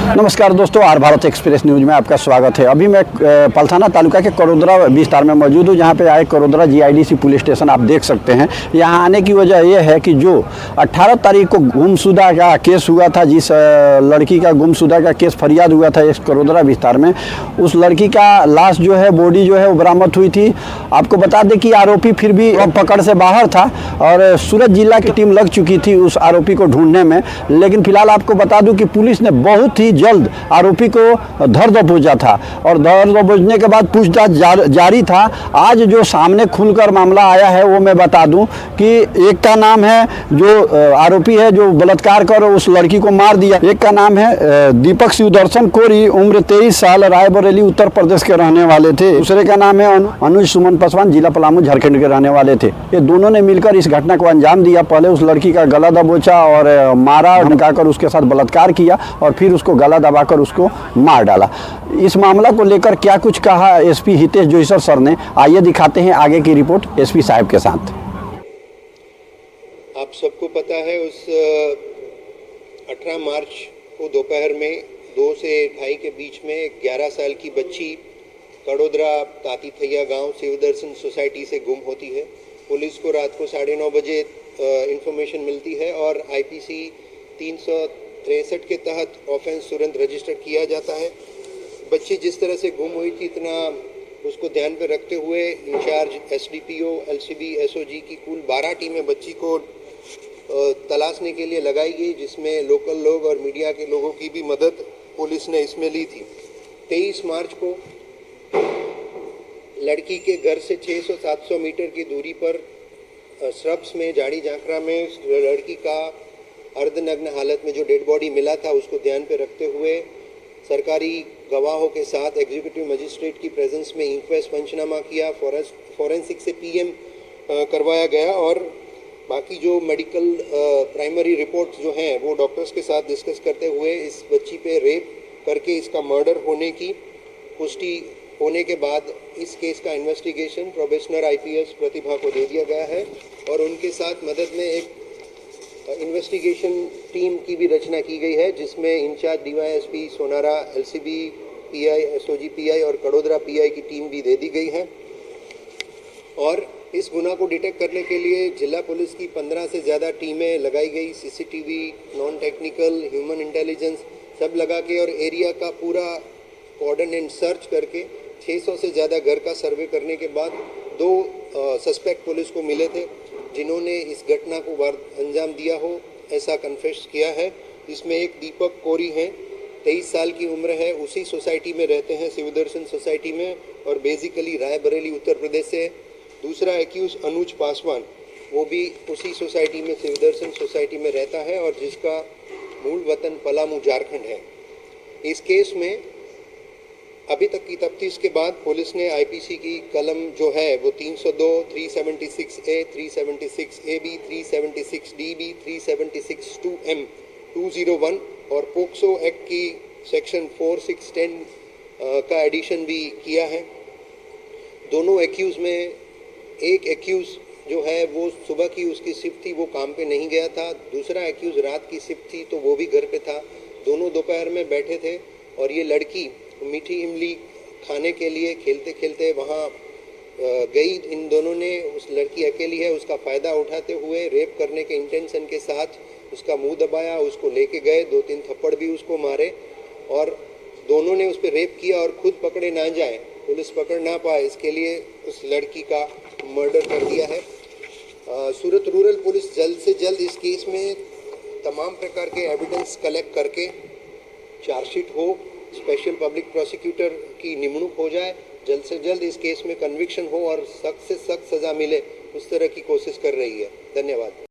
नमस्कार दोस्तों, are Bharat express news में आपका स्वागत है। अभी मैं पलथाना तालुका के करोदरा विस्तार में मौजूद हूँ, जहाँ पे आए करोदरा जीआईडीसी पुलिस स्टेशन आप देख सकते हैं। यहाँ आने की वजह यह है कि जो 18 तारीख को गुमशुदा का केस हुआ था, जिस लड़की का गुमशुदा का केस फरियाद हुआ था इस करोदरा विस्तार में, उस लड़की का लाश जो है, बॉडी जो है वो बरामद हुई थी। आपको बता दें कि आरोपी फिर भी पकड़ से बाहर था और सूरत जिला की टीम लग चुकी थी उस आरोपी को ढूंढने में। लेकिन फिलहाल आपको बता दूं कि पुलिस ने बहुत ही जल्द आरोपी को धर दबोचा था और धर दबोचने के बाद पूछताछ जारी था। आज जो सामने खुलकर मामला आया है वो मैं बता दूं कि एक का नाम है जो आरोपी है जो बलात्कार कर उस लड़की को मार दिया, एक का नाम है दीपक शिवदर्शन कोरी, उम्र 23 साल, रायबरेली उत्तर प्रदेश के रहने वाले थे। दूसरे का नाम है अनुज सुमन पासवान, जिला पलामू झारखंड के रहने वाले थे। ये दोनों ने मिलकर इस घटना को अंजाम दिया। पहले उस लड़की का गला दबोचा और मारा, धमकाकर उसके साथ बलात्कार किया और फिर उसको गला दबाकर उसको मार डाला। इस मामला को लेकर क्या कुछ कहा एसपी हितेश जोईसर सर ने, आइए दिखाते हैं आगे की रिपोर्ट एसपी साहब के साथ। आप सबको पता है उस 18 मार्च को दोपहर में 2 से 2:30 के बीच में 11 साल की बच्ची कड़ोदरा तातीथैया गांव शिवदर्शन सोसाइटी से गुम होती है। पुलिस को रात को 9:30 बजे इंफॉर्मेशन मिलती है और आईपीसी 363 के तहत ऑफेंस तुरंत रजिस्टर किया जाता है। बच्ची जिस तरह से गुम हुई थी, इतना उसको ध्यान पे रखते हुए इंचार्ज एसडीपीओ, एलसीबी, एसओजी की कुल 12 टीमें बच्ची को तलाशने के लिए लगाई गई, जिसमें लोकल लोग और मीडिया के लोगों की भी मदद पुलिस ने इसमें ली थी। 23 मार्च को लड़की के घर से 600-700 मीटर की दूरी पर श्रब्स में, झाड़ी झांखरा में लड़की का अर्धनग्न हालत में जो डेड बॉडी मिला था, उसको ध्यान पे रखते हुए सरकारी गवाहों के साथ एग्जीक्यूटिव मजिस्ट्रेट की प्रेजेंस में इंक्वेस्ट पंचनामा किया, फॉरेंसिक से पीएम करवाया गया और बाकी जो मेडिकल प्राइमरी रिपोर्ट्स जो हैं वो डॉक्टर्स के साथ डिस्कस करते हुए इस बच्ची पे रेप करके इसका मर्डर होने की पुष्टि होने के बाद इस केस का इन्वेस्टिगेशन प्रोबेशनर आईपीएस प्रतिभा को दे दिया गया है और उनके साथ मदद में एक इन्वेस्टिगेशन टीम की भी रचना की गई है, जिसमें incharge DYSP Sonara, LCB PI, SOG PI और कड़ोदरा पीआई की टीम भी दे दी गई है। और इस गुनाह को डिटेक्ट करने के लिए जिला पुलिस की 15 से ज़्यादा टीमें लगाई गई, CCTV, non technical, human intelligence सब लगा के और एरिया का पूरा कॉर्डन एंड सर्च करके 600 से ज़्यादा घर का सर्वे करने के बाद 2 सस्पेक्ट पुलिस को मिले थे जिन्होंने इस घटना को अंजाम दिया हो ऐसा कन्फेस किया है। इसमें एक दीपक कोरी हैं, 23 साल की उम्र है, उसी सोसाइटी में रहते हैं, शिवदर्शन सोसाइटी में, और बेसिकली रायबरेली उत्तर प्रदेश से। दूसरा एक्यूज अनुज पासवान, वो भी उसी सोसाइटी में, शिवदर्शन सोसाइटी में रहता है और जिसका मूल वतन पलामू झारखंड है। इस केस में अभी तक की तफ्तीश के बाद पुलिस ने आईपीसी की कलम जो है वो 302, 376A, 376AB, 376DB, 376(2)M, 201 और पोक्सो एक्ट की सेक्शन 4610 का एडिशन भी किया है। दोनों एक्यूज में एक एक्यूज जो है वो सुबह की उसकी शिफ्ट थी, वो काम पे नहीं गया था। दूसरा एक्यूज रात की शिफ्ट थी तो वो भी घर पे था। दोनों दोपहर में बैठे थे और ये लड़की मीठी इमली खाने के लिए खेलते खेलते वहाँ गई। इन दोनों ने, उस लड़की अकेली है, उसका फ़ायदा उठाते हुए रेप करने के इंटेंशन के साथ उसका मुंह दबाया, उसको लेके गए, 2-3 थप्पड़ भी उसको मारे और दोनों ने उस पर रेप किया और खुद पकड़े ना जाए, पुलिस पकड़ ना पाए, इसके लिए उस लड़की का मर्डर कर दिया है। सूरत रूरल पुलिस जल्द से जल्द इस केस में तमाम प्रकार के एविडेंस कलेक्ट करके चार्जशीट हो, स्पेशल पब्लिक प्रोसिक्यूटर की निमणूक हो जाए, जल्द से जल्द इस केस में कन्विक्शन हो और सख्त से सख्त सज़ा मिले, उस तरह की कोशिश कर रही है। धन्यवाद।